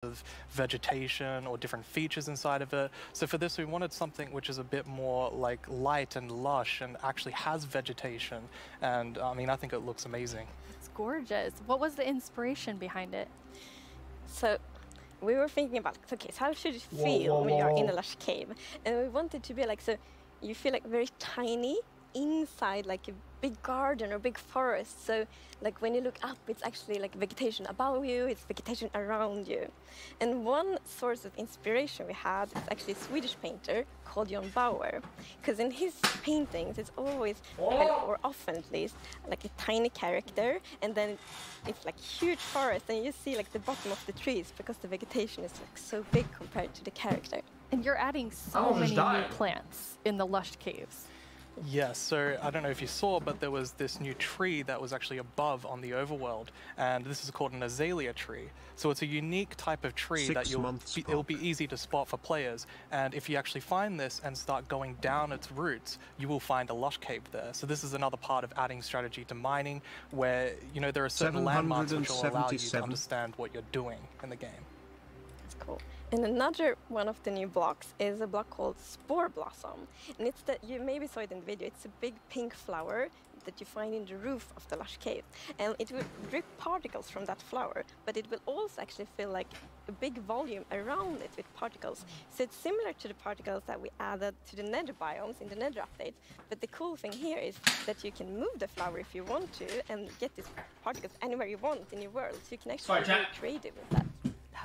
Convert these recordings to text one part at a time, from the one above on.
of vegetation or different features inside of it. So for this, we wanted something which is a bit more like light and lush and actually has vegetation. And I mean, I think it looks amazing. It's gorgeous. What was the inspiration behind it? So we were thinking about, okay, so how should it feel when you're in a lush cave? And we wanted to be like, so you feel like very tiny inside like a big garden or big forest. So like when you look up, it's actually like vegetation above you, it's vegetation around you. And one source of inspiration we had is actually a Swedish painter called John Bauer, because in his paintings it's always, or often at least, like a tiny character, and then it's like huge forest, and you see like the bottom of the trees because the vegetation is like so big compared to the character. And you're adding so many new plants in the lush caves. Yes, so I don't know if you saw, but there was this new tree that was actually above on the overworld, and this is called an azalea tree. So it's a unique type of tree that it'll be easy to spot for players, and if you actually find this and start going down its roots, you will find a lush cave there. So this is another part of adding strategy to mining, where there are certain landmarks which will allow you to understand what you're doing in the game. That's cool. And another one of the new blocks is a block called Spore Blossom. And it's that, you maybe saw it in the video, it's a big pink flower that you find in the roof of the lush cave. And it will drip particles from that flower, but it will also actually feel like a big volume around it with particles. So it's similar to the particles that we added to the nether biomes in the nether update. But the cool thing here is that you can move the flower if you want to and get these particles anywhere you want in your world. So you can actually be very creative with that.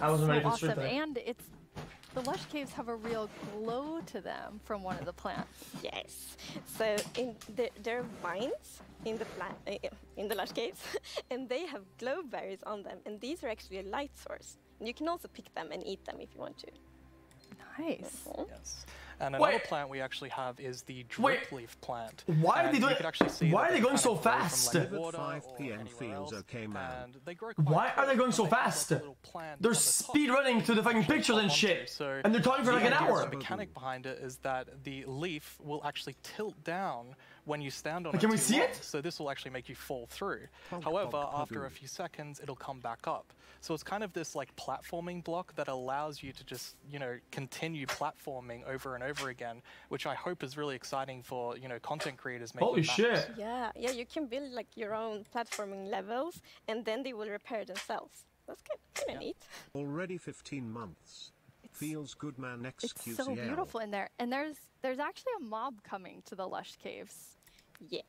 That's so awesome. And the lush caves have a real glow to them from one of the plants. Yes. So there are vines in the lush caves, and they have glow berries on them, and these are actually a light source. And you can also pick them and eat them if you want to. Nice. Yes. And another plant we actually have is the drip leaf plant. Why are they doing? Why are they going so fast? 5 p.m. feels okay, man. Why are they going so fast? They're speed running through the fucking pictures and shit, and they're talking for like an hour. The mechanic behind it is that the leaf will actually tilt down when you stand on it. Can we see it? So this will actually make you fall through. However, after a few seconds, it'll come back up. So it's kind of this like platforming block that allows you to just, continue platforming over and over again, which I hope is really exciting for, content creators making Holy maps. shit. Yeah, you can build like your own platforming levels, and then they will repair themselves. That's kind of neat. Already 15 months. Feels good, man. xQc. It's so beautiful in there. And there's actually a mob coming to the lush caves. Yes,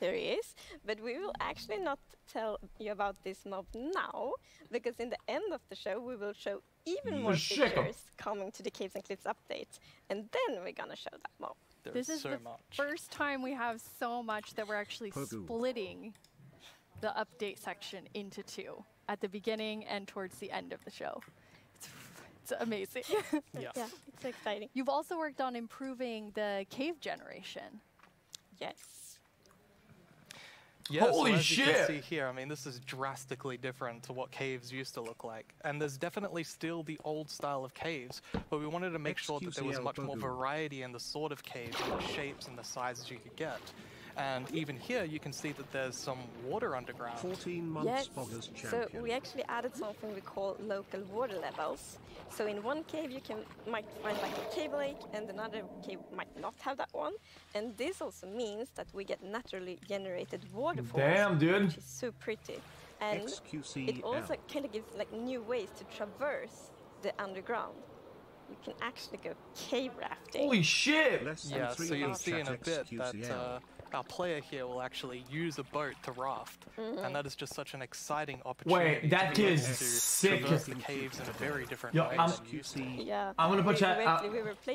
there is, but we will actually not tell you about this mob now, because in the end of the show we will show even more features coming to the Caves and Cliffs update, and then we're gonna show that mob. This is the first time we have so much that we're actually splitting the update section into two, at the beginning and towards the end of the show. It's amazing. Yeah, it's exciting. You've also worked on improving the cave generation. Yes. Yeah, Holy so as shit! you can see here, I mean, this is drastically different to what caves used to look like. And there's definitely still the old style of caves, but we wanted to make sure that there was much more variety in the sort of caves and the shapes and the sizes you could get. And even here, you can see that there's some water underground. 14 months Foggers champion. So we actually added something we call local water levels. So in one cave you might find like a cave lake, and another cave might not have that one. And this also means that we get naturally generated waterfalls. Damn, dude. Which is so pretty. And it also kind of gives like new ways to traverse the underground. You can actually go cave rafting. Holy shit! Yeah, so you'll see in a bit that our player here will actually use a boat to raft, and that is just such an exciting opportunity. Wait, that kid is sick. Traverse the caves in a very different way. I'm gonna put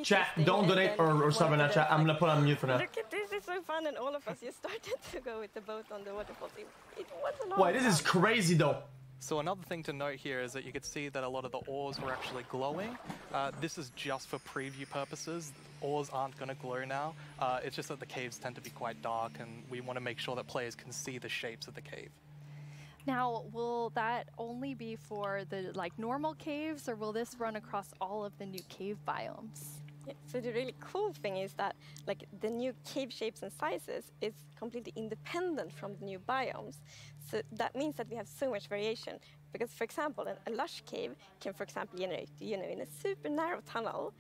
chat, don't donate or sub in that chat. I'm gonna put on mute for now. Look at this, it's so fun, and all of us just started to go with the boat on the waterfalls. It was a lot. Wait, this is crazy though. So another thing to note here is that you could see that a lot of the ores were actually glowing. This is just for preview purposes. Ores aren't going to glow now. It's just that the caves tend to be quite dark, and we want to make sure that players can see the shapes of the cave. Now, will that only be for the normal caves, or will this run across all of the new cave biomes? Yeah, so the really cool thing is that like the new cave shapes and sizes is completely independent from the new biomes. So that means that we have so much variation. Because, for example, a lush cave can, for example, generate, in a super narrow tunnel,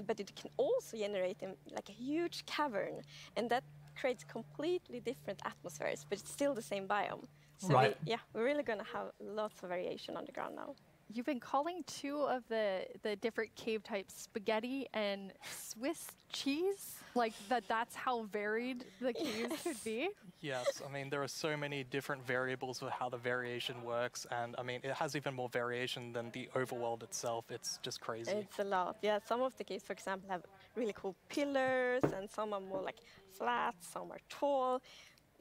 but it can also generate in like a huge cavern, and that creates completely different atmospheres, but it's still the same biome. So right. we're really going to have lots of variation on the ground now. You've been calling two of the different cave types spaghetti and Swiss cheese? Like that's how varied the caves could be? Yes, I mean, there are so many different variables of how the variation works, and I mean, it has even more variation than the overworld itself. It's just crazy. It's a lot. Yeah, some of the caves, for example, have really cool pillars, and some are more like flat, some are tall.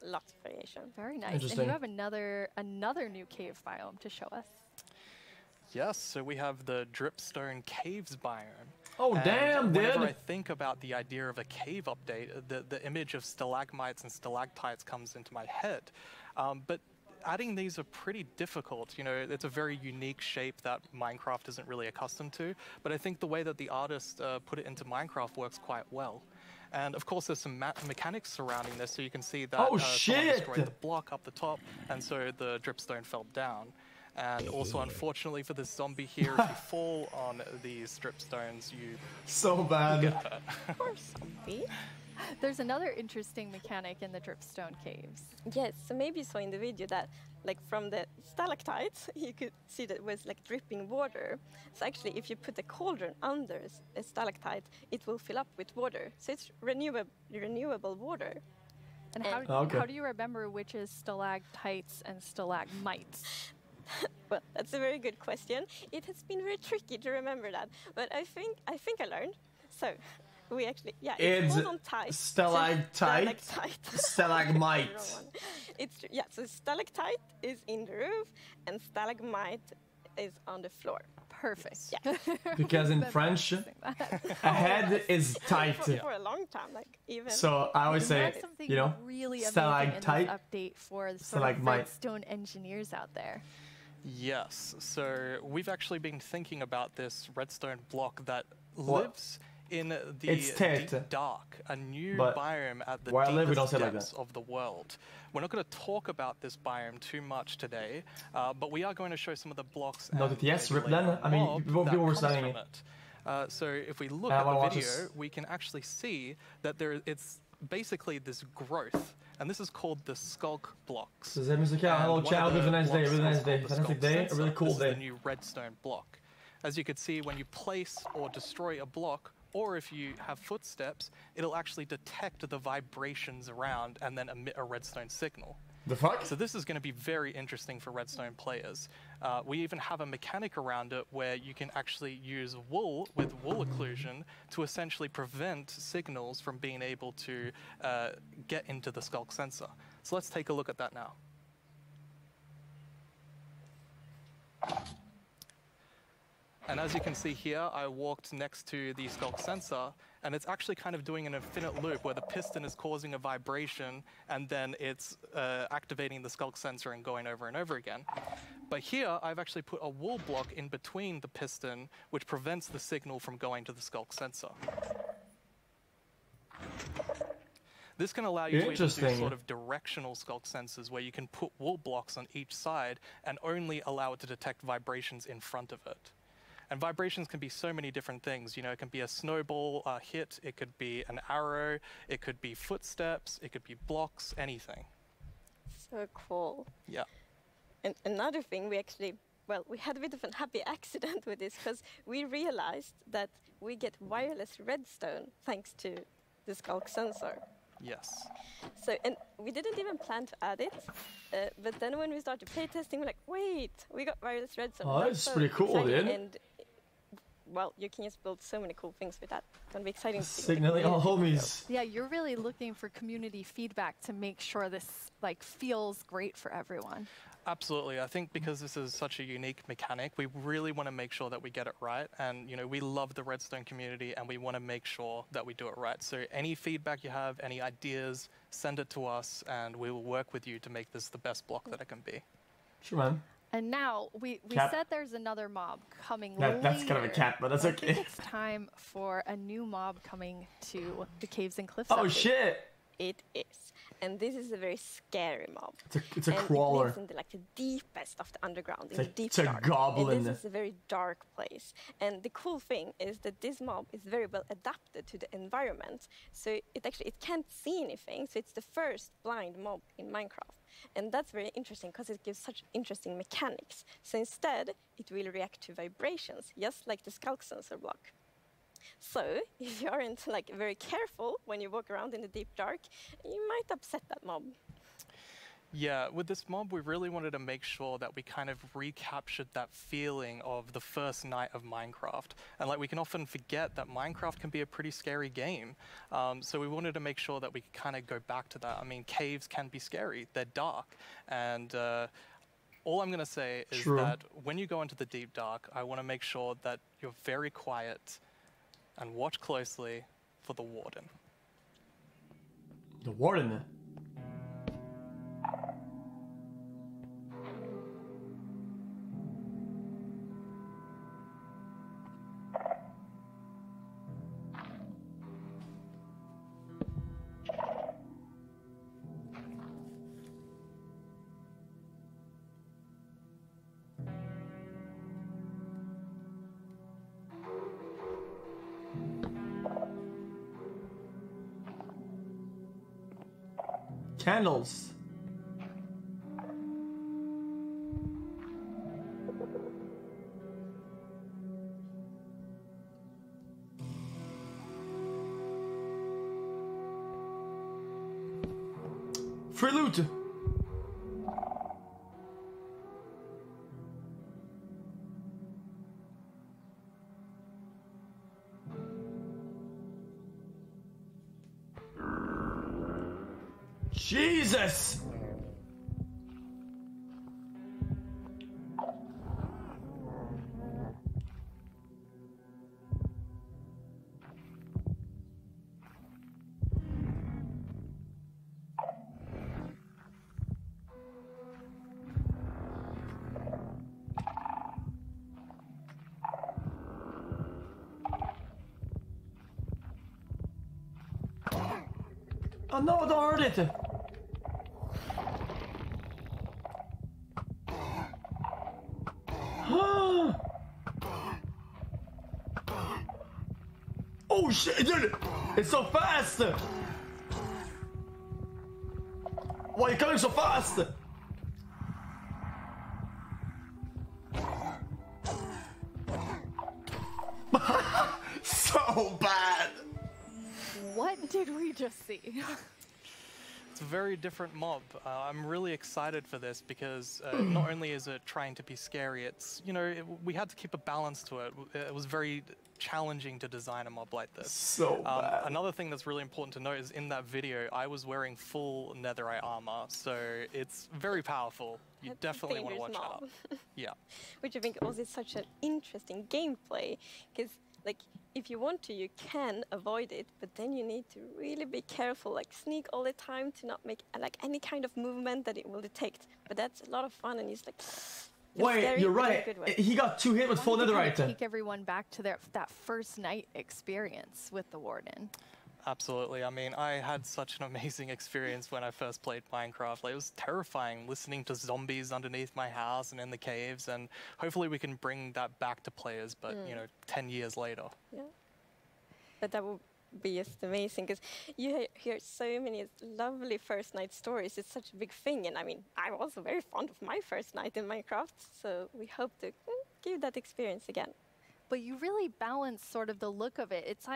Lots of variation. Very nice. And you have another new cave biome to show us. Yes, so we have the Dripstone Caves biome. Oh, and damn, dude! Whenever I think about the idea of a cave update, the image of stalagmites and stalactites comes into my head. But adding these are pretty difficult. You know, it's a very unique shape that Minecraft isn't really accustomed to. But I think the way that the artist put it into Minecraft works quite well. And of course, there's some mechanics surrounding this, so you can see that someone destroyed the block up the top, and so the dripstone fell down. And also, unfortunately for this zombie here, if you fall on these dripstones, you so bad. Poor zombie. There's another interesting mechanic in the dripstone caves. Yes, so maybe you saw in the video that, like, from the stalactites, you could see that it was like dripping water. So actually, if you put a cauldron under a stalactite, it will fill up with water. So it's renewable water. And how do you remember which is stalactites and stalagmites? Well, that's a very good question. It has been very tricky to remember that, but I think I learned. So we actually, it's stalactite, stalagmite. So stalactite is in the roof, and stalagmite is on the floor. Perfect. Yeah. Because in French, a head is tight. For a long time, like even. So I always say, you know, really stalactite, update for the sort of redstone engineers out there. Yes, so we've actually been thinking about this redstone block that lives in the deep dark, a new biome at the deepest depths of the world. We're not going to talk about this biome too much today, but we are going to show some of the blocks. I mean, people were saying it. So if we look at the video, we can actually see that it's basically this growth. And this is called the skulk blocks. Hello, ciao, have a nice day, fantastic day, a really cool day. This is the new redstone block. As you can see, when you place or destroy a block, or if you have footsteps, it'll actually detect the vibrations around and then emit a redstone signal. The fuck? So this is going to be very interesting for redstone players. We even have a mechanic around it where you can actually use wool with wool occlusion to essentially prevent signals from being able to get into the skulk sensor. So let's take a look at that now. And as you can see here, I walked next to the skulk sensor, and it's actually kind of doing an infinite loop where the piston is causing a vibration, and then it's activating the skulk sensor and going over and over again. But here, I've actually put a wool block in between the piston, which prevents the signal from going to the skulk sensor. This can allow you to even do sort of directional skulk sensors where you can put wool blocks on each side and only allow it to detect vibrations in front of it. And vibrations can be so many different things. You know, it can be a snowball hit, it could be an arrow, it could be footsteps, it could be blocks, anything. So cool. Yeah. And another thing, we had a bit of an happy accident with this, because we realized that we get wireless redstone thanks to the skulk sensor. Yes. So, and we didn't even plan to add it, but then when we started playtesting, we're like, wait, we got wireless redstone. Oh, that's pretty cool, dude. And, well, you can just build so many cool things with that. It's going to be exciting. Signaling all homies. Yeah, you're really looking for community feedback to make sure this feels great for everyone. Absolutely. I think because this is such a unique mechanic, we really want to make sure that we get it right. And, you know, we love the redstone community and we want to make sure that we do it right. So any feedback you have, any ideas, send it to us and we will work with you to make this the best block that it can be. Sure, man. And now we said there's another mob coming That's kind of a cat, but that's okay. It's time for a new mob coming to the Caves and Cliffs. Oh shit! It is, and this is a very scary mob. It's a crawler. It lives in the deepest of the underground, It's a goblin. And this is a very dark place. And the cool thing is that this mob is very well adapted to the environment. So it can't see anything. So it's the first blind mob in Minecraft. And that's very interesting because it gives such interesting mechanics. So instead, it will react to vibrations, just like the skulk sensor block. So if you aren't very careful when you walk around in the deep dark, you might upset that mob. Yeah, with this mob, we really wanted to make sure that we kind of recaptured that feeling of the first night of Minecraft. And we can often forget that Minecraft can be a pretty scary game. So we wanted to make sure that we could kind of go back to that. I mean, caves can be scary. They're dark. And all I'm going to say is that when you go into the deep dark, I want to make sure that you're very quiet and watch closely for the warden. The warden? Candles. Free loot. Jesus! Oh no, don't hurt it! Oh shit, dude! It's so fast! Why are you coming so fast? So bad! What did we just see? It's a very different mob. I'm really excited for this because not only is it trying to be scary, it's, we had to keep a balance to it. It was very challenging to design a mob like this. So bad. Another thing that's really important to note is in that video, I was wearing full netherite armor, so it's very powerful. You definitely want to watch out. Yeah. Which I think also is such an interesting gameplay, because if you want to, you can avoid it, but then you need to really be careful, sneak all the time to not make any kind of movement that it will detect. But that's a lot of fun, and it's wait, scary, you're right. He got 2 hit with full netherite. Take everyone back to that first night experience with the warden. Absolutely. I mean, I had such an amazing experience when I first played Minecraft. It was terrifying listening to zombies underneath my house and in the caves, and hopefully we can bring that back to players, but 10 years later. Yeah. But that would be just amazing, because you hear so many lovely first night stories. It's such a big thing, and I mean, I'm also very fond of my first night in Minecraft, so we hope to give that experience again. But you really balance sort of the look of it. It's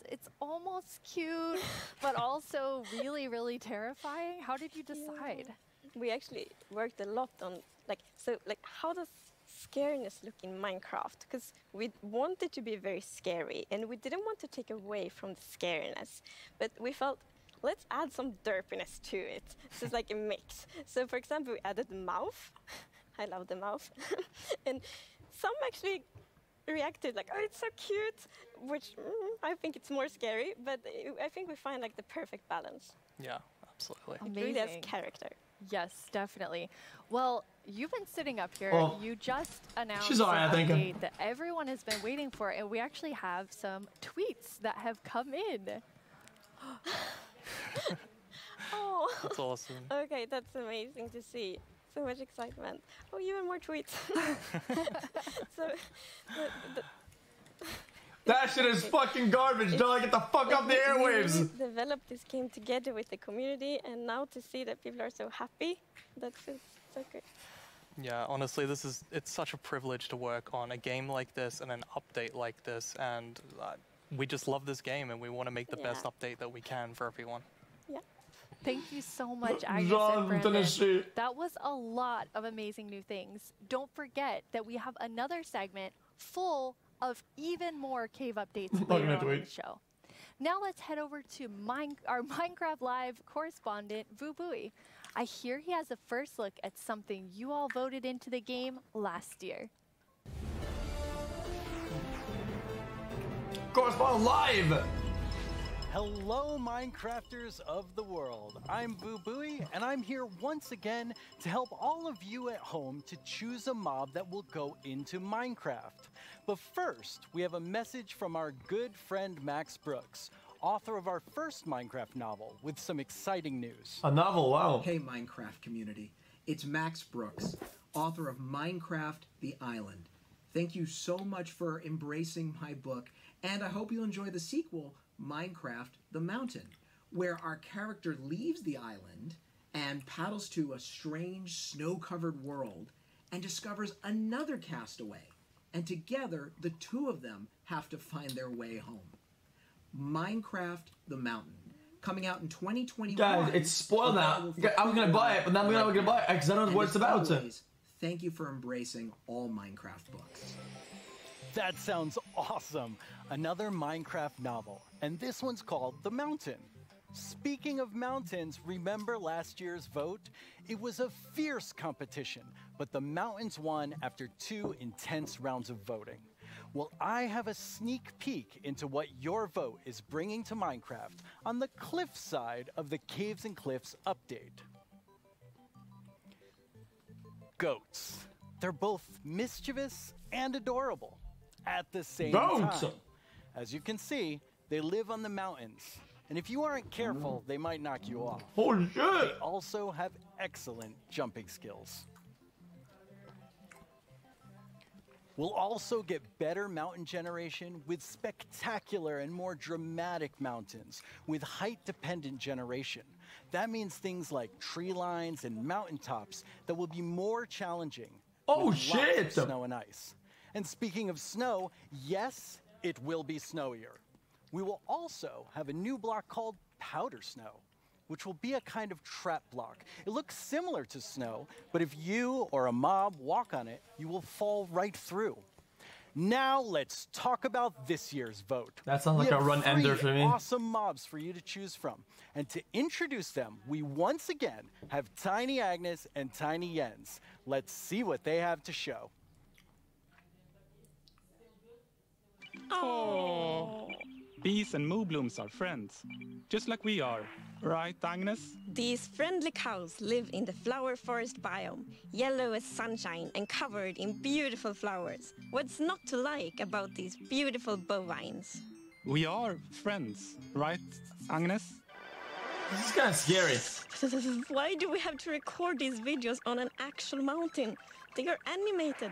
it's almost cute, but also really, really terrifying. How did you decide? Yeah. We actually worked a lot on how does scariness look in Minecraft? Because we wanted to be very scary, and we didn't want to take away from the scariness, but we felt, let's add some derpiness to it. So it's a mix. So for example, we added the mouth. I love the mouth. And some actually reacted oh, it's so cute, which I think it's more scary, but I think we find the perfect balance. Yeah, absolutely. It really has character. Yes, definitely. Well, you've been sitting up here. Oh. You just announced She's all right, I think. an update that everyone has been waiting for, and we actually have some tweets that have come in. Oh, That's awesome. okay, that's amazing to see. So much excitement. Oh, even more tweets. So, that shit is fucking garbage, dog. Get the fuck off the airwaves. We developed this game together with the community, and now to see that people are so happy, that feels so good. Yeah, honestly, it's such a privilege to work on a game like this and an update like this, and we just love this game and we want to make the best update that we can for everyone. Yeah. Thank you so much, Agnes and Brandon. That was a lot of amazing new things. Don't forget that we have another segment full of even more cave updates later on in the show. Now let's head over to our Minecraft Live correspondent, Vubui. I hear he has a first look at something you all voted into the game last year. Correspondent Live! Hello, Minecrafters of the world. I'm Vubui, and I'm here once again to help all of you at home to choose a mob that will go into Minecraft. But first, we have a message from our good friend Max Brooks, author of our first Minecraft novel, with some exciting news. A novel, wow. Hey, Minecraft community. It's Max Brooks, author of Minecraft The Island. Thank you so much for embracing my book, and I hope you enjoy the sequel, Minecraft The Mountain, where our character leaves the island and paddles to a strange snow-covered world and discovers another castaway. And together, the two of them have to find their way home. Minecraft The Mountain, coming out in 2021. Guys, it's spoiled now. I was gonna buy it, but now I'm not gonna buy it because I don't know what it's about. Always, thank you for embracing all Minecraft books. That sounds awesome. Another Minecraft novel, and this one's called The Mountain. Speaking of mountains, remember last year's vote? It was a fierce competition, but the mountains won after 2 intense rounds of voting. Well, I have a sneak peek into what your vote is bringing to Minecraft on the cliff side of the Caves and Cliffs update. Goats. They're both mischievous and adorable at the same time. As you can see, they live on the mountains. And if you aren't careful, they might knock you off. Holy shit! They also have excellent jumping skills. We'll also get better mountain generation with spectacular and more dramatic mountains with height-dependent generation. That means things like tree lines and mountaintops that will be more challenging. Oh shit! Snow and ice. And speaking of snow, yes, it will be snowier. We will also have a new block called Powder Snow, which will be a kind of trap block. It looks similar to snow, but if you or a mob walk on it, you will fall right through. Now let's talk about this year's vote. That sounds like a run ender for me. Awesome mobs for you to choose from. And to introduce them, we once again have Tiny Agnes and Tiny Jens. Let's see what they have to show. Oh. Bees and moonblooms are friends, just like we are. Right, Agnes? These friendly cows live in the flower forest biome, yellow as sunshine and covered in beautiful flowers. What's not to like about these beautiful bovines? We are friends, right, Agnes? This is kind of scary. Why do we have to record these videos on an actual mountain? They are animated.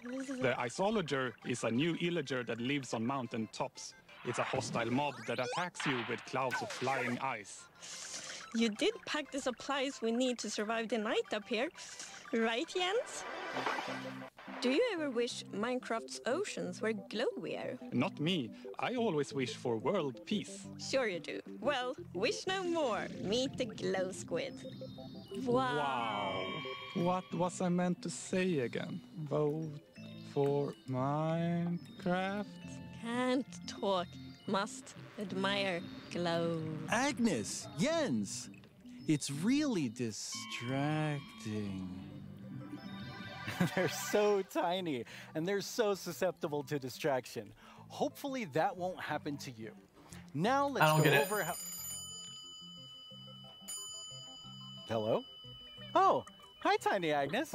The Isolager is a new illager that lives on mountain tops. It's a hostile mob that attacks you with clouds of flying ice. You did pack the supplies we need to survive the night up here, right, Jens? Do you ever wish Minecraft's oceans were glowier? Not me. I always wish for world peace. Sure you do. Well, wish no more. Meet the glow squid. Wow. What was I meant to say again? Vote for Minecraft? Can't talk, must admire glow. Agnes, Jens, it's really distracting. They're so tiny, and they're so susceptible to distraction. Hopefully that won't happen to you. Now let's go over how... Hello? Oh, hi, Tiny Agnes.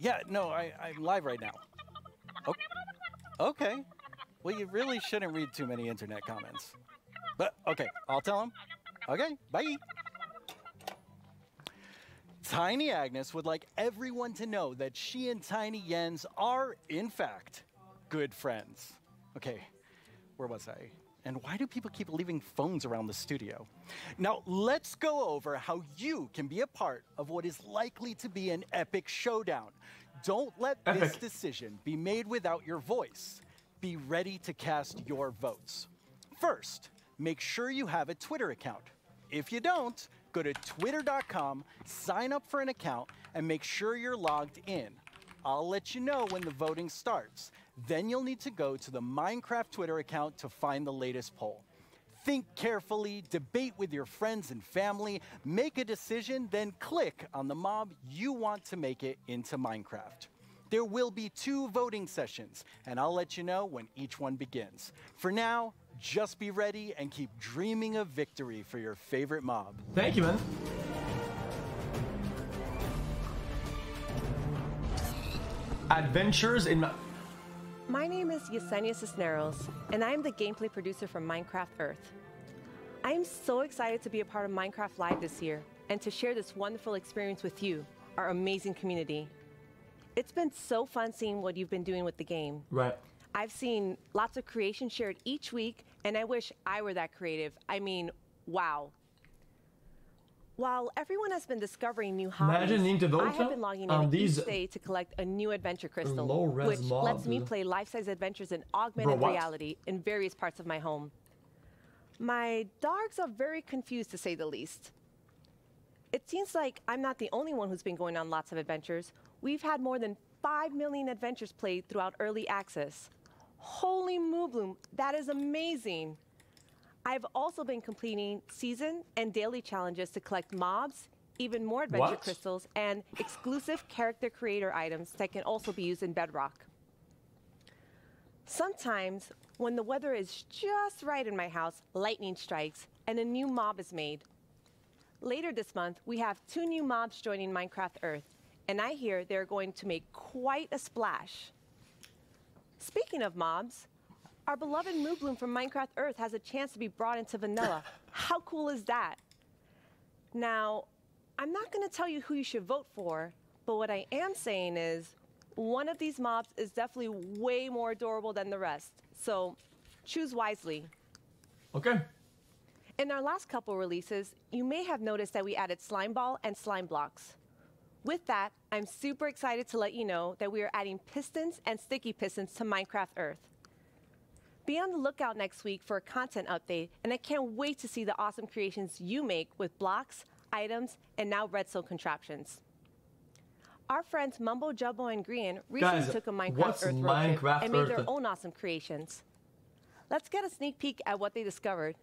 Yeah, no, I'm live right now. Oh, okay. Well, you really shouldn't read too many internet comments. But, okay, I'll tell him. Okay, bye. Tiny Agnes would like everyone to know that she and Tiny Jens are, in fact, good friends. Okay, where was I? And why do people keep leaving phones around the studio? Now, let's go over how you can be a part of what is likely to be an epic showdown. Don't let this decision be made without your voice. Be ready to cast your votes. First, make sure you have a Twitter account. If you don't, go to twitter.com, sign up for an account, and make sure you're logged in. I'll let you know when the voting starts. Then you'll need to go to the Minecraft Twitter account to find the latest poll. Think carefully, debate with your friends and family, make a decision, then click on the mob you want to make it into Minecraft. There will be 2 voting sessions, and I'll let you know when each one begins. For now, just be ready and keep dreaming of victory for your favorite mob. Thank you, man. Adventures in... My name is Yesenia Cisneros, and I'm the gameplay producer for Minecraft Earth. I am so excited to be a part of Minecraft Live this year, and to share this wonderful experience with you, our amazing community. It's been so fun seeing what you've been doing with the game. Right. I've seen lots of creation shared each week, and I wish I were that creative. I mean, wow. While everyone has been discovering new hobbies, I have been logging in each day to collect a new adventure crystal, which lets me play life-size adventures in augmented reality in various parts of my home. My dogs are very confused, to say the least. It seems like I'm not the only one who's been going on lots of adventures. We've had more than 5 million adventures played throughout early access. Holy Moobloom, that is amazing! I've also been completing season and daily challenges to collect mobs, even more adventure crystals, and exclusive character creator items that can also be used in Bedrock. Sometimes, when the weather is just right in my house, lightning strikes and a new mob is made. Later this month, we have 2 new mobs joining Minecraft Earth, and I hear they're going to make quite a splash. Speaking of mobs, our beloved Moobloom from Minecraft Earth has a chance to be brought into vanilla. How cool is that? Now, I'm not going to tell you who you should vote for, but what I am saying is one of these mobs is definitely way more adorable than the rest. So choose wisely. Okay. In our last couple releases, you may have noticed that we added slime ball and slime blocks. With that, I'm super excited to let you know that we are adding pistons and sticky pistons to Minecraft Earth. Be on the lookout next week for a content update, and I can't wait to see the awesome creations you make with blocks, items, and now redstone contraptions. Our friends Mumbo Jumbo and Grian recently took a Minecraft Earth road trip and made their own awesome creations. Let's get a sneak peek at what they discovered.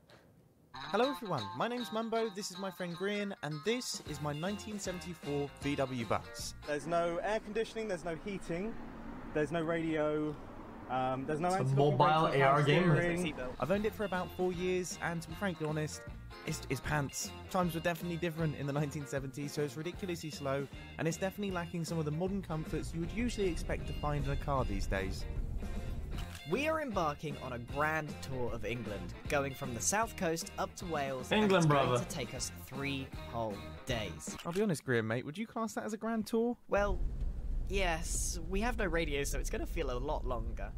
Hello everyone, my name's Mumbo, this is my friend Grian, and this is my 1974 VW bus. There's no air conditioning, there's no heating, there's no radio, there's no mobile AR game. I've owned it for about 4 years, and to be frankly honest, it's pants. Times were definitely different in the 1970s, so it's ridiculously slow, and it's definitely lacking some of the modern comforts you would usually expect to find in a car these days. We are embarking on a grand tour of England, going from the south coast up to Wales. England, and it's brother. going to take us 3 whole days. I'll be honest, Grian, mate, would you class that as a grand tour? Well, yes, we have no radio, so it's going to feel a lot longer.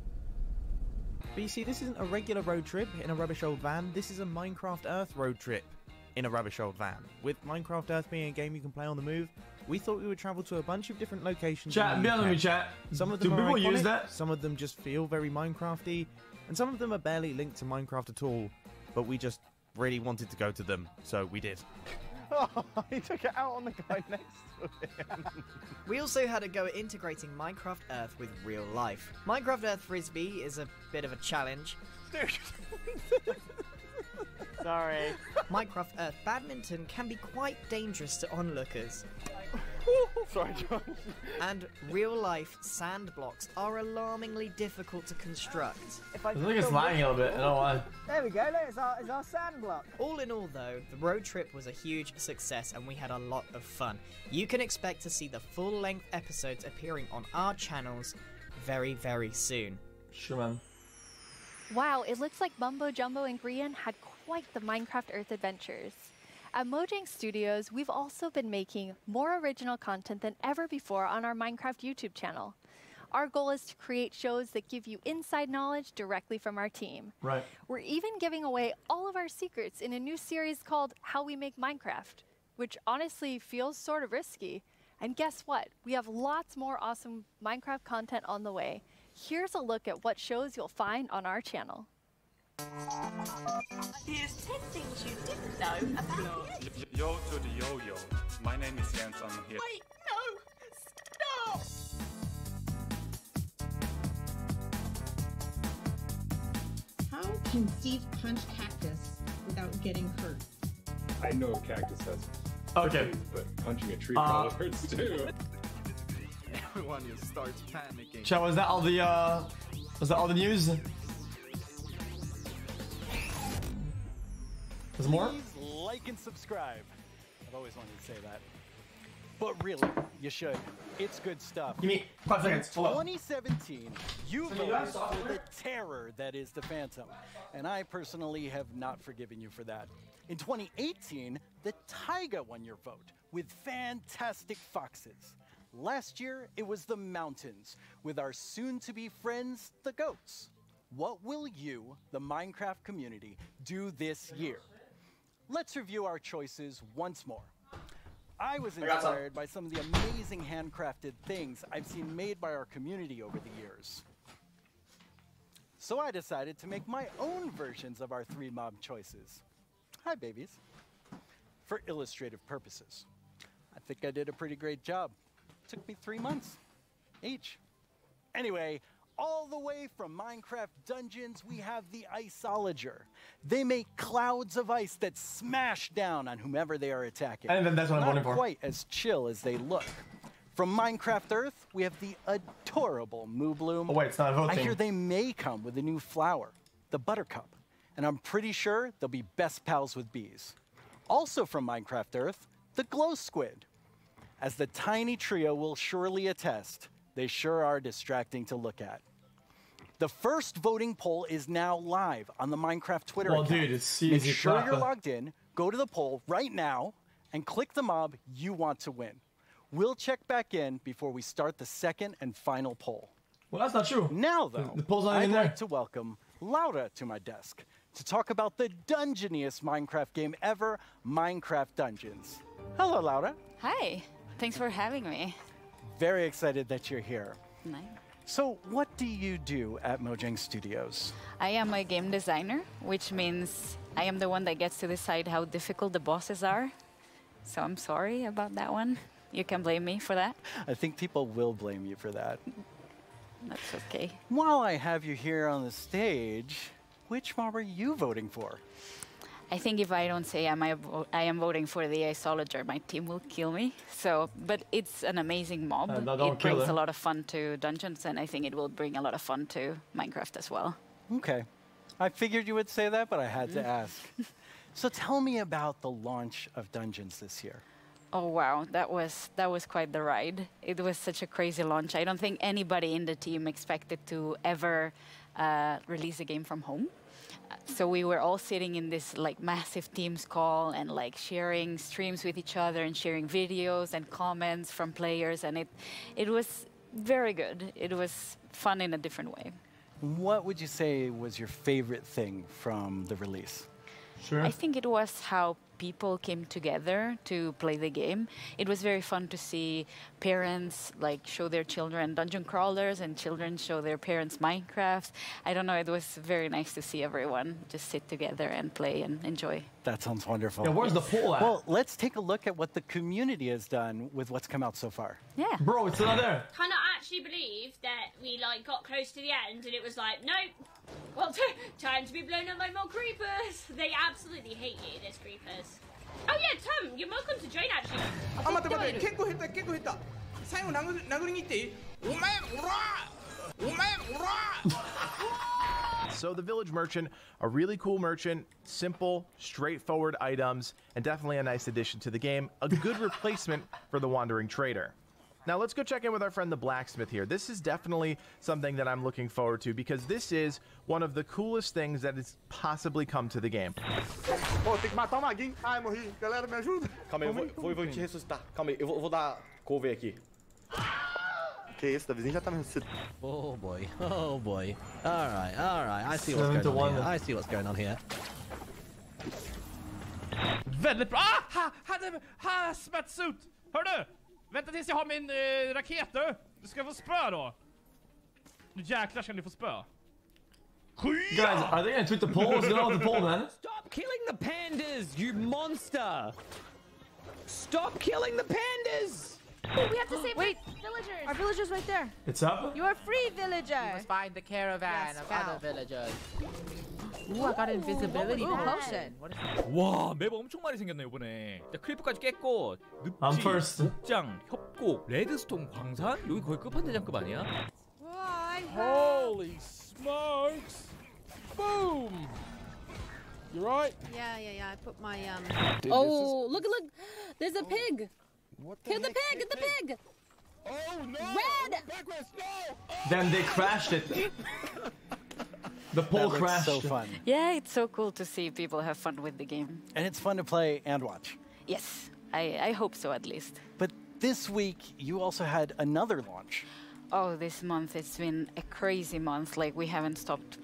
But you see, this isn't a regular road trip in a rubbish old van, this is a Minecraft Earth road trip in a rubbish old van. With Minecraft Earth being a game you can play on the move, we thought we would travel to a bunch of different locations. Chat, be honest with me, chat. Some of them are iconic, some of them just feel very Minecrafty, and some of them are barely linked to Minecraft at all, but we just really wanted to go to them, so we did. Oh, he took it out on the guy next to him. We also had a go at integrating Minecraft Earth with real life. Minecraft Earth Frisbee is a bit of a challenge. Dude. Sorry. Minecraft Earth Badminton can be quite dangerous to onlookers. Sorry, Josh. And real-life sand blocks are alarmingly difficult to construct. I think it's lagging a little bit, I don't know why. There we go, look, it's our sand block. All in all though, the road trip was a huge success and we had a lot of fun. You can expect to see the full-length episodes appearing on our channels very, very soon. Sure, man. Wow, it looks like Mumbo Jumbo and Grian had quite the Minecraft Earth adventures. At Mojang Studios, we've also been making more original content than ever before on our Minecraft YouTube channel. Our goal is to create shows that give you inside knowledge directly from our team. Right. We're even giving away all of our secrets in a new series called How We Make Minecraft, which honestly feels sort of risky. And guess what? We have lots more awesome Minecraft content on the way. Here's a look at what shows you'll find on our channel. Here's 10 things you didn't know about the Yo to the yo-yo. My name is Jens, I'm here. Wait, no! Stop! How can Steve punch cactus without getting hurt? I know cactus has okay, but punching a tree probably hurts too. Everyone just starts panicking. Chat, was that all the news? There's more? Please like and subscribe. I've always wanted to say that. But really, you should. It's good stuff. Give me 5 seconds. In 2017, you voted for the terror that is the Phantom. And I personally have not forgiven you for that. In 2018, the Taiga won your vote with fantastic foxes. Last year, it was the mountains with our soon-to-be friends, the goats. What will you, the Minecraft community, do this year? Let's review our choices once more. I was inspired by some of the amazing handcrafted things I've seen made by our community over the years. So I decided to make my own versions of our 3 mob choices. Hi, babies. For illustrative purposes. I think I did a pretty great job. Took me 3 months each. Anyway, all the way from Minecraft Dungeons, we have the Iceologer. They make clouds of ice that smash down on whomever they are attacking. And then that's what I'm voting for. Not quite as chill as they look. From Minecraft Earth, we have the adorable Moo Bloom. Oh wait, it's not voting. I hear they may come with a new flower, the Buttercup. And I'm pretty sure they'll be best pals with bees. Also from Minecraft Earth, the Glow Squid. As the tiny trio will surely attest, they sure are distracting to look at. The first voting poll is now live on the Minecraft Twitter account. Dude, it's easy. Make sure you're logged in, go to the poll right now, and click the mob you want to win. We'll check back in before we start the second and final poll. Well, that's not true. Now, though, the poll's not I'd in there. like to welcome Laura to my desk to talk about the dungeoniest Minecraft game ever, Minecraft Dungeons. Hello, Laura. Hi. Thanks for having me. Very excited that you're here. Nice. So what do you do at Mojang Studios? I am a game designer, which means I am the one that gets to decide how difficult the bosses are. So I'm sorry about that one. You can blame me for that. I think people will blame you for that. That's okay. While I have you here on the stage, which mob are you voting for? I think if I don't say I am voting for the Iceologer, my team will kill me. So, but it's an amazing mob. It brings a lot of fun to Dungeons, and I think it will bring a lot of fun to Minecraft as well. Okay. I figured you would say that, but I had to ask. So tell me about the launch of Dungeons this year. Oh wow, that was quite the ride. It was such a crazy launch. I don't think anybody in the team expected to ever release a game from home. So we were all sitting in this like massive Teams call and like sharing streams with each other and sharing videos and comments from players, and it was very good. It was fun in a different way. What would you say was your favorite thing from the release? Sure. I think it was how people came together to play the game. It was very fun to see parents like show their children dungeon crawlers and children show their parents Minecraft. I don't know, it was very nice to see everyone just sit together and play and enjoy. That sounds wonderful. Yeah, where's the poll at? Well, let's take a look at what the community has done with what's come out so far. Yeah. Bro, it's not there. Cannot actually believe that we like got close to the end and it was like, nope. Well, time to be blown up by more creepers. They absolutely hate you, those creepers. Oh yeah, Tom, you're welcome to join actually. あ、待って待って、結構減った結構減った。最後殴りに行っていい？お前おら！お前おら！ So the Village Merchant, a really cool merchant, simple, straightforward items, and definitely a nice addition to the game, a good replacement for the Wandering Trader. Now let's go check in with our friend the Blacksmith here. This is definitely something that I'm looking forward to because this is one of the coolest things that has possibly come to the game. Oh, tem que matar o maguinho. Ai, morri. Galera, me ajuda. Calma aí, eu vou te ressuscitar. Calma aí, eu vou dar cover aqui. Que isso, Davizinho já tá me ressuscitando. Oh boy, oh boy. Alright, alright, I see what's going on here. I see what's going on here. Väldigt bra! Hazmat-suit! Hör du? Vänta tills jag har min raket du! Du ska få spö då! Nu jäklar ska ni få spö. Guys, are they gonna tweet the poll? What's going on with the poll, man? Stop killing the pandas, you monster! Stop killing the pandas! Oh, we have to save villagers. Our villagers right there. It's up? You are free, villager. We must find the caravan of other villagers. Ooh, I got invisibility potion. 와, 맵 엄청 많이 생겼네 이번에. 크리프까지 깼고 I'm first. 목장, 협곡, 레드스톤 광산? 여기 거의 끝판대장급 아니야? Holy smokes! Boom! You right? Yeah. I put my Oh, look! There's a pig. Kill the pig! Get the pig! Oh no! Red! Then they crashed it. The poll crashed. So fun. Yeah, it's so cool to see people have fun with the game. And it's fun to play and watch. Yes, I hope so at least. But this week, you also had another launch. Oh, this month it's been a crazy month. Like, we haven't stopped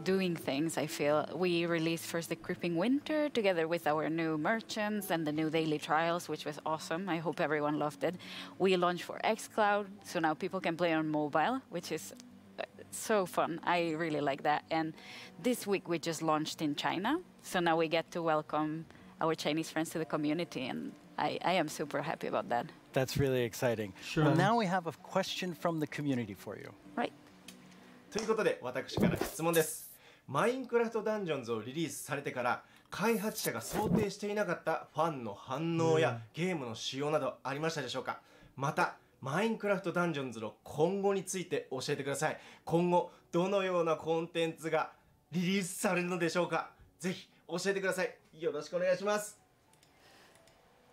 doing things, I feel. We released first the Creeping Winter together with our new merchants and the new daily trials, which was awesome. I hope everyone loved it. We launched for xCloud, so now people can play on mobile, which is so fun. I really like that. And this week we just launched in China, so now we get to welcome our Chinese friends to the community, and I am super happy about that. That's really exciting. Sure. Well, now we have a question from the community for you. Right. ということで、私から質問です。マインクラフトダンジョンズをリリースされてから開発者が想定していなかったファンの反応やゲームの仕様などありましたでしょうか。またマインクラフトダンジョンズの今後について教えてください。今後どのようなコンテンツがリリースされるのでしょうか。ぜひ教えてください。よろしくお願いします。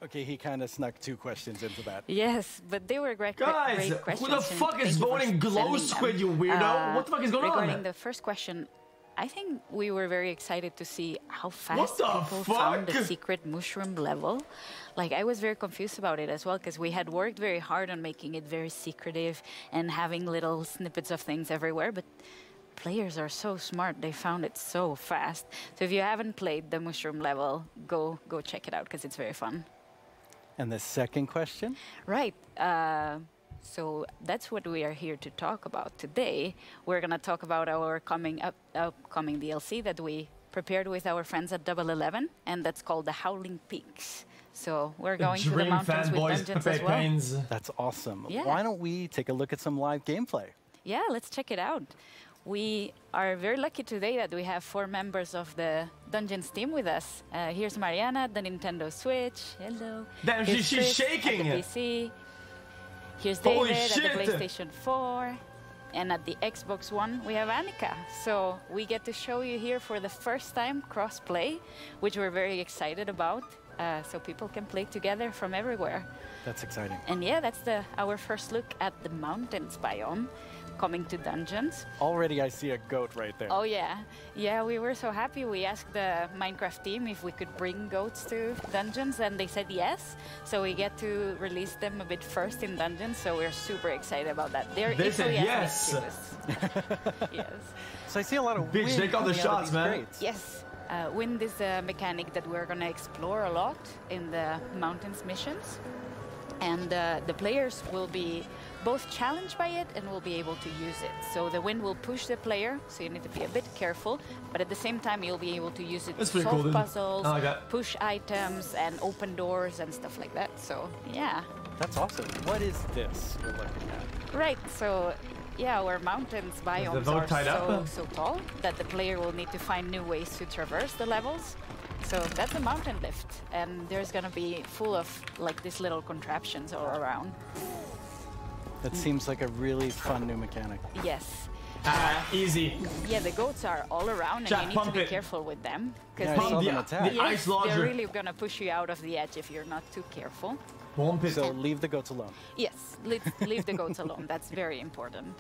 Okay, he kind of snuck two questions into that. Yes, but they were great, Guys, great questions. who the fuck is voting Glow Squid, you weirdo? What the fuck is going on? Regarding the first question, I think we were very excited to see how fast people fuck? found the secret mushroom level. Like, I was very confused about it as well, because we had worked very hard on making it very secretive and having little snippets of things everywhere, but players are so smart. They found it so fast. So if you haven't played the mushroom level, go check it out, because it's very fun. And the second question? Right. So that's what we are here to talk about today. We're going to talk about our upcoming DLC that we prepared with our friends at Double 11, and that's called the Howling Peaks. So we're going to the mountains with dungeons as well. That's awesome. Yeah. Why don't we take a look at some live gameplay? Yeah, let's check it out. We are very lucky today that we have 4 members of the Dungeons team with us. Here's Mariana at the Nintendo Switch. Hello. Damn, Here's she's Chris shaking. At the PC. Here's Holy David shit. at the PlayStation 4. And at the Xbox One, we have Annika. So we get to show you here for the first time cross-play, which we're very excited about. So people can play together from everywhere. That's exciting. And yeah, that's our first look at the mountains biome coming to dungeons. Already I see a goat right there. Oh yeah. Yeah, we were so happy. We asked the Minecraft team if we could bring goats to dungeons, and they said yes. So we get to release them a bit first in dungeons, so we're super excited about that. They said yes. Yes. So I see a lot of Bitch, they got the shots, man. Crates. Yes. Wind is a mechanic that we're going to explore a lot in the mountains missions. And the players will be both challenged by it and will be able to use it. So the wind will push the player, so you need to be a bit careful, but at the same time you'll be able to use it to solve puzzles, push items, and open doors and stuff like that. So yeah. That's awesome. What is this we're looking at? Right, so yeah, our mountains biomes are so tall that the player will need to find new ways to traverse the levels. So that's a mountain lift, and there's gonna be full of like these little contraptions all around. That seems like a really fun new mechanic. Yes. Easy. Yeah, the goats are all around, and Jack, you need to be it. careful with them. Yeah, I saw them attack. The ice lodger. They're really gonna push you out of the edge if you're not too careful. Pump it. So leave the goats alone. Yes, leave the goats alone. That's very important.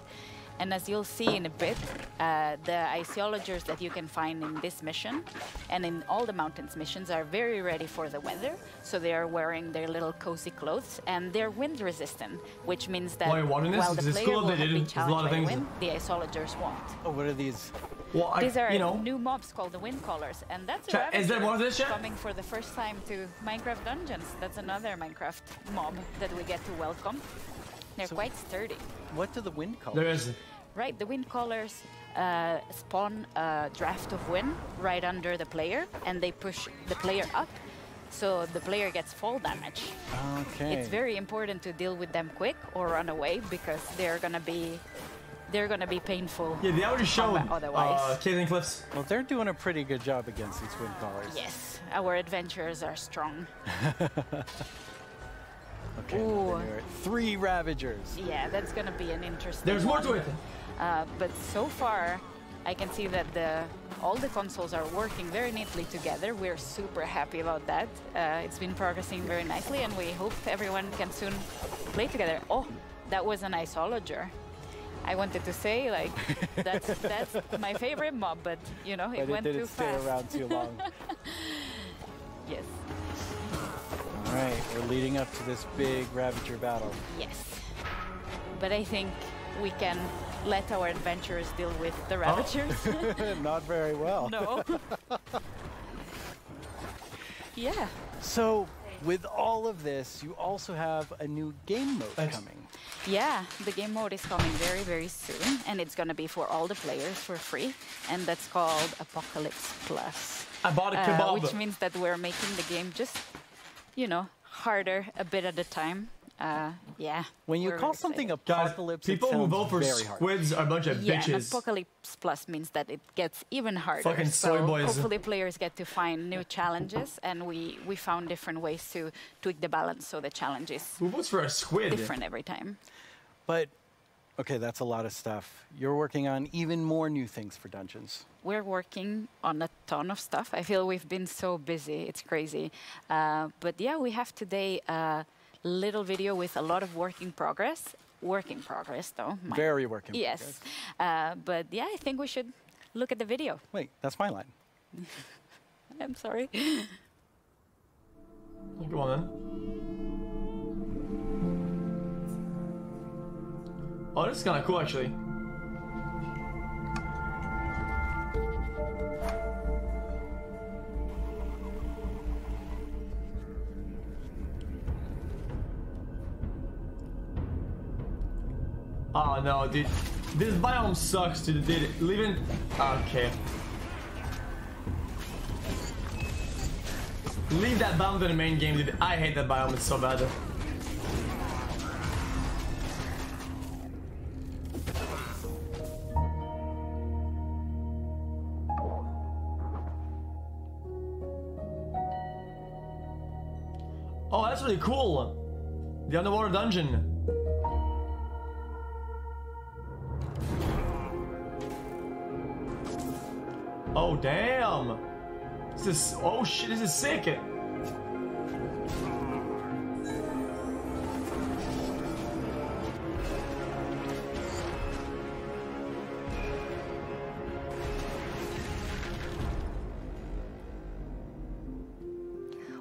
And as you'll see in a bit, the iceologers that you can find in this mission and in all the mountains missions are very ready for the weather. So they are wearing their little cozy clothes, and they're wind resistant, which means that while the player will be challenged by the wind, the iceologers won't. Oh, what are these? Well, These are new mobs called the wind callers, and that's a is there one of this yet? coming for the first time to Minecraft Dungeons. That's another Minecraft mob that we get to welcome. They're quite sturdy. What do the wind callers? There is. Right, the wind callers spawn a draft of wind right under the player, and they push the player up, so the player gets fall damage. Okay. It's very important to deal with them quick or run away, because they're gonna be painful. Yeah, they already showed otherwise. Caitlin Cliffs. Well, they're doing a pretty good job against these wind callers. Yes, our adventurers are strong. Okay, Ooh. 3 Ravagers. Yeah, that's gonna be an interesting There's more one. to it. But so far, I can see that all the consoles are working very neatly together. We're super happy about that. It's been progressing very nicely, and we hope everyone can soon play together. Oh, that was an iceologer. I wanted to say, like, that's my favorite mob, but you know, it went too fast. But it didn't stay around too long. Yes. All right, we're leading up to this big Ravager battle. Yes. But I think we can let our adventurers deal with the Ravagers. Not very well. No. Yeah. So, with all of this, you also have a new game mode coming. Yeah, the game mode is coming very, very soon, and it's going to be for all the players for free, and that's called Apocalypse Plus. I bought a kebab. Which means that we're making the game just, you know, harder a bit at a time. Yeah. When you call something Apocalypse, people who vote for squids are a bunch of bitches. Yeah, Apocalypse Plus means that it gets even harder. Fucking so soy boys. Hopefully players get to find new challenges, and we found different ways to tweak the balance so the challenge is who votes for a squid? Different every time. But, okay, that's a lot of stuff. You're working on even more new things for Dungeons. We're working on a ton of stuff. I feel we've been so busy. It's crazy. But yeah, we have today a little video with a lot of work in progress. Work in progress, though. Very work in progress. Yes. But yeah, I think we should look at the video. Wait, that's my line. I'm sorry. Go on then. Oh, this is kind of cool, actually. Oh no, dude. This biome sucks, dude. Leaving. Okay. Leave that biome to the main game, dude. I hate that biome. It's so bad. Oh, that's really cool. The underwater dungeon. Oh, damn. This is, oh shit, this is sick.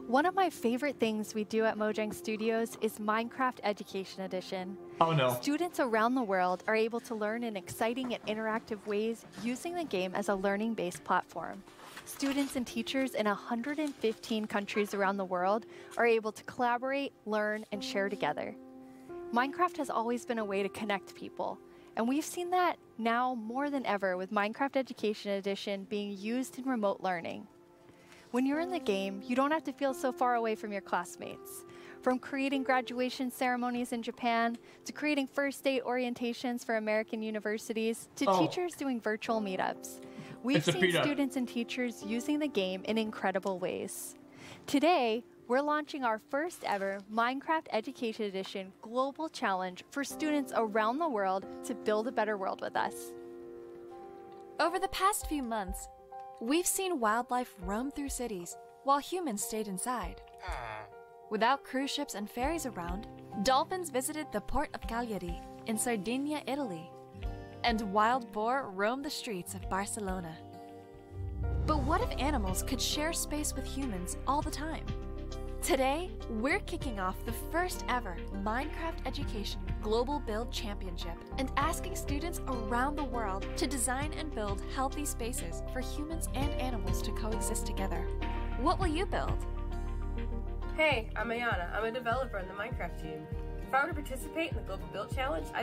One of my favorite things we do at Mojang Studios is Minecraft Education Edition. Oh no. Students around the world are able to learn in exciting and interactive ways using the game as a learning-based platform. Students and teachers in 115 countries around the world are able to collaborate, learn, and share together. Minecraft has always been a way to connect people, and we've seen that now more than ever with Minecraft Education Edition being used in remote learning. When you're in the game, you don't have to feel so far away from your classmates. From creating graduation ceremonies in Japan, to creating first date orientations for American universities, to teachers doing virtual meetups. We've seen students and teachers using the game in incredible ways. Today, we're launching our first ever Minecraft Education Edition Global Challenge for students around the world to build a better world with us. Over the past few months, we've seen wildlife roam through cities while humans stayed inside. Without cruise ships and ferries around, dolphins visited the port of Cagliari in Sardinia, Italy, and wild boar roamed the streets of Barcelona. But what if animals could share space with humans all the time? Today, we're kicking off the first ever Minecraft Education Global Build Championship and asking students around the world to design and build healthy spaces for humans and animals to coexist together. What will you build? Hey, I'm Ayana. I'm a developer in the Minecraft team. If I were to participate in the Global Build Challenge, I'd